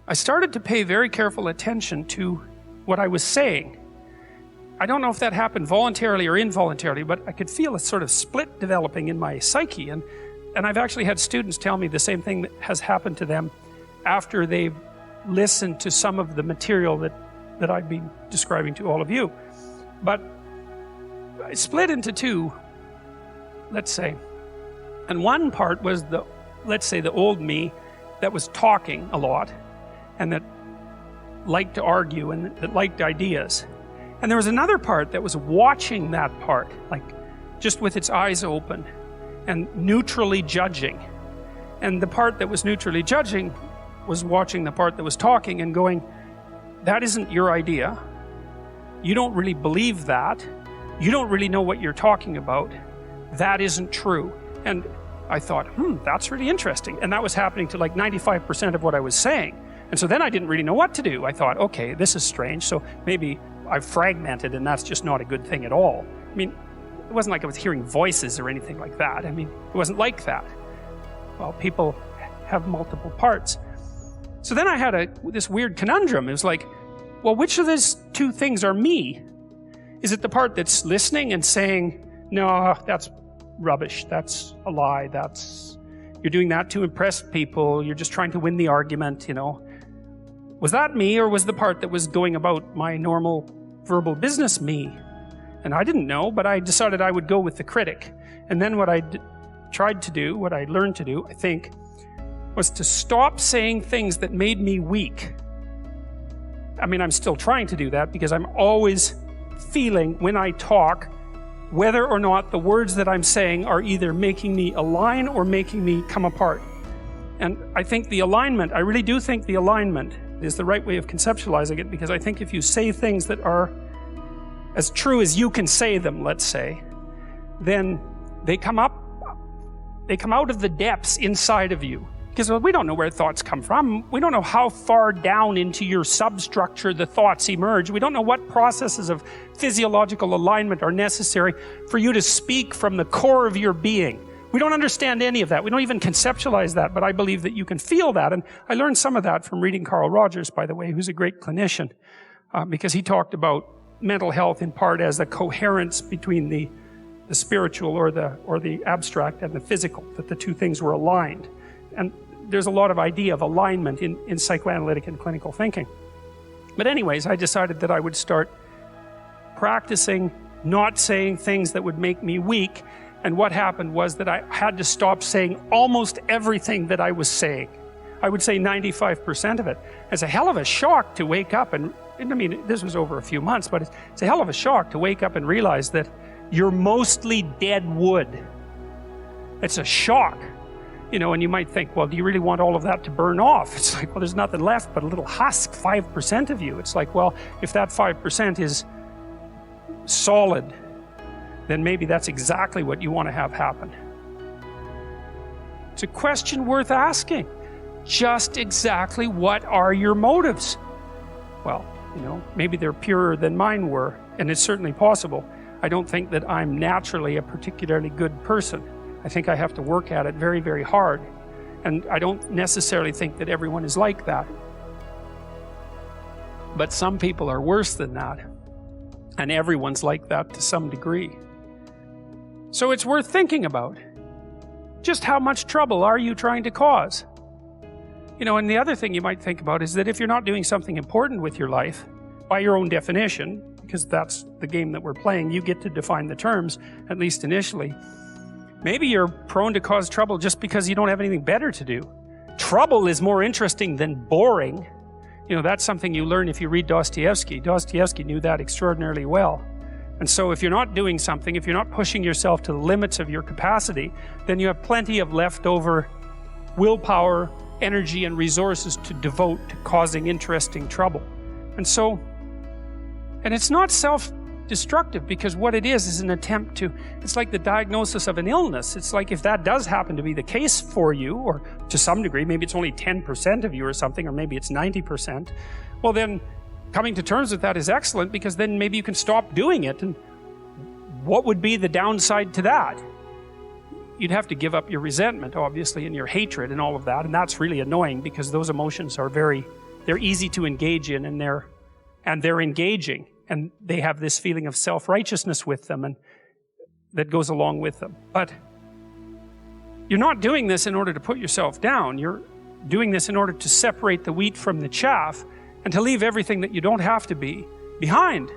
I started to pay very careful attention to what I was saying. I don't know if that happened voluntarily or involuntarily, but I could feel a sort of split developing in my psyche. And I've actually had students tell me the same thing that has happened to them after they've listened to some of the material that I've been describing to all of you. But I split into two, let's say. And one part was let's say the old me that was talking a lot and that liked to argue and that liked ideas. And there was another part that was watching that part, like just with its eyes open and neutrally judging. And the part that was neutrally judging was watching the part that was talking and going, that isn't your idea. You don't really believe that. You don't really know what you're talking about. That isn't true. And I thought, that's really interesting. And that was happening to like 95% of what I was saying. And so then I didn't really know what to do. I thought, okay, this is strange. So maybe I've fragmented and that's just not a good thing at all. I mean, it wasn't like I was hearing voices or anything like that. I mean, it wasn't like that. Well, people have multiple parts. So then I had this weird conundrum. It was like, well, which of these two things are me? Is it the part that's listening and saying, no, that's rubbish, that's a lie, you're doing that to impress people, you're just trying to win the argument, you know? Was that me, or was the part that was going about my normal verbal business me? And I didn't know, but I decided I would go with the critic. And then what I tried to do, what I learned to do, I think, was to stop saying things that made me weak. I mean, I'm still trying to do that because I'm always feeling when I talk whether or not the words that I'm saying are either making me align or making me come apart. And I think the alignment, I really do think the alignment is the right way of conceptualizing it, because I think if you say things that are as true as you can say them, let's say, then they come out of the depths inside of you. Because we don't know where thoughts come from. We don't know how far down into your substructure the thoughts emerge. We don't know what processes of physiological alignment are necessary for you to speak from the core of your being. We don't understand any of that. We don't even conceptualize that, but I believe that you can feel that. And I learned some of that from reading Carl Rogers, by the way, who's a great clinician, because he talked about mental health in part as a coherence between the spiritual or the abstract and the physical, that the two things were aligned. And there's a lot of idea of alignment in psychoanalytic and clinical thinking. But anyways, I decided that I would start practicing not saying things that would make me weak. And what happened was that I had to stop saying almost everything that I was saying. I would say 95% of it. It's a hell of a shock to wake up, and I mean, this was over a few months, but it's a hell of a shock to wake up and realize that you're mostly dead wood. It's a shock. You know, and you might think, well, do you really want all of that to burn off? It's like, well, there's nothing left but a little husk, 5% of you. It's like, well, if that 5% is solid, then maybe that's exactly what you want to have happen. It's a question worth asking. Just exactly what are your motives? Well, you know, maybe they're purer than mine were, and it's certainly possible. I don't think that I'm naturally a particularly good person. I think I have to work at it very, very hard. And I don't necessarily think that everyone is like that. But some people are worse than that. And everyone's like that to some degree. So it's worth thinking about. Just how much trouble are you trying to cause? You know, and the other thing you might think about is that if you're not doing something important with your life, by your own definition, because that's the game that we're playing, you get to define the terms, at least initially. Maybe you're prone to cause trouble just because you don't have anything better to do. Trouble is more interesting than boring. You know, that's something you learn if you read Dostoevsky. Dostoevsky knew that extraordinarily well. And so if you're not doing something, if you're not pushing yourself to the limits of your capacity, then you have plenty of leftover willpower, energy, and resources to devote to causing interesting trouble. And it's not self-destructive, because what it is an attempt to, it's like the diagnosis of an illness. It's like if that does happen to be the case for you, or to some degree, maybe it's only 10% of you or something, or maybe it's 90%, well then, coming to terms with that is excellent, because then maybe you can stop doing it. And what would be the downside to that? You'd have to give up your resentment, obviously, and your hatred and all of that, and that's really annoying, because those emotions are very they're easy to engage in, and they're engaging, and they have this feeling of self-righteousness with them, and that goes along with them. But you're not doing this in order to put yourself down. You're doing this in order to separate the wheat from the chaff and to leave everything that you don't have to be behind.